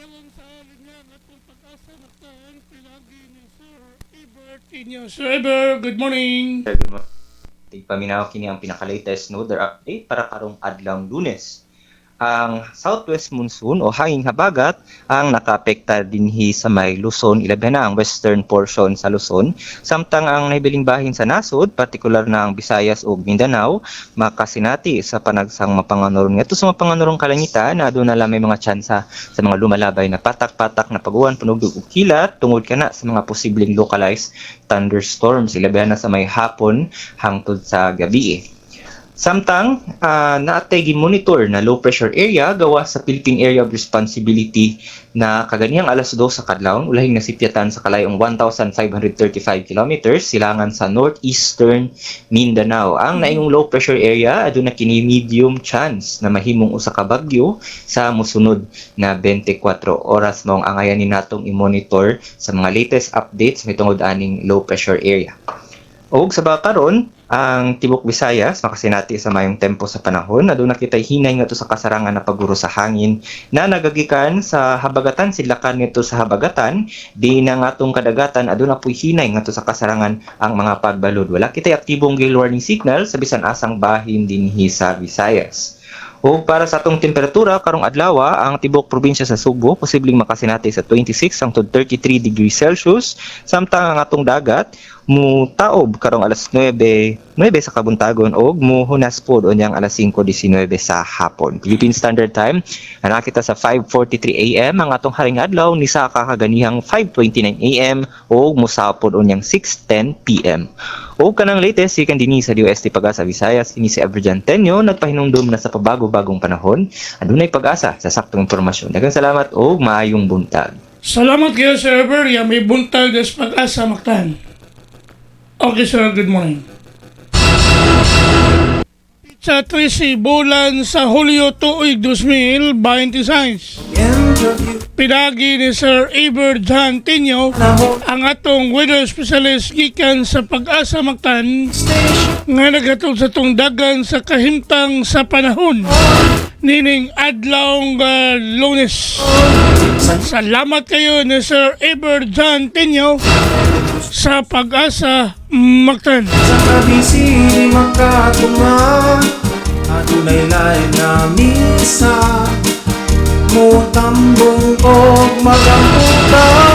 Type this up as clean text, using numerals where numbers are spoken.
Tawang sa linya at kung pag-asa magtaan pinagi ni Sir Eber Tinio. Sir Eber, good morning. Good morning. Tigpaminaw kini ang pinaka-latest weather update para karong adlawng Lunes. Ang southwest monsoon o hanging habagat ang nakaapekta dinhi sa may Luzon, ilabi na ang western portion sa Luzon. Samtang ang nahibiling bahin sa nasod, partikular na ang Visayas ug Mindanao, makasinati sa panagsang mapanganurong. Ito sa mapanganurong kalangitan na doon na lang may mga tsansa sa mga lumalabay na patak-patak na paguwan, panugdog ug kilat tungod kana sa mga posibleng localized thunderstorms. Ilabi na sa may hapon hangtod sa gabi. Samtang naatay gi-monitor na low pressure area gawa sa Philippine Area of Responsibility na kaganihang alas 2 sa kadlawon ulahing nasipyatan sa kalayong 1,535 kilometers silangan sa northeastern Mindanao. Ang naingong low pressure area aduna kini medium chance na mahimong usa ka bagyo sa mosunod na 24 oras mao ang angayan ni natong i-monitor sa mga latest updates mitungod aning low pressure area. Og sa karon ang Tibok Visayas makasinati sa mayong tempo sa panahon aduna kitay hinay ngadto sa kasarangan na paguro sa hangin na nagagikan sa habagatan sidlakan nito sa habagatan di na ngatong kadagatan aduna puy hinay ngadto sa kasarangan ang mga pagbalod. Wala kitay aktibong gale warning signal sa bisan asang bahin dinhi sa Visayas. O para sa atong temperatura karong adlaw ang tibok probinsya sa Subo posibleng makasinati sa 26 hangtod 33 degrees Celsius samtang ang atong dagat mutaob karong alas 9 sa kabuntagon og muhunas pod unyang alas 5:19 sa hapon. Philippine Standard Time ana kita sa 5:43 AM ang atong haring adlaw ni sa kaganihang 5:29 AM og musapod unyang 6:10 PM. O kanang latest ikan dinhi sa DOST Pag-asa Visayas kini si Everjan Tenyo nagpahinumdum na sa pabago-bagong panahon adunay pag-asa sa saktong impormasyon. Daghang salamat og maayong buntag. Salamat kayo, Sir Eber. Yan, may buntag des pag-asa maktan. Okay, sir. Good morning. Sa 13 bulan sa Hulyo tuig 2026. Pinagi ni Sir Eber Jan Tinio ang atong weather specialist gikan sa Pag-asa Mactan nga nagatod sa tungdagan sa kahimtang sa panahon nining adlawng Lunes. Salamat kayo ni Sir Eber Jan Tinio sa Pag-asa Mactan. Sa kabisi di makatuma adunay lain na misa mo tambong og magamputa.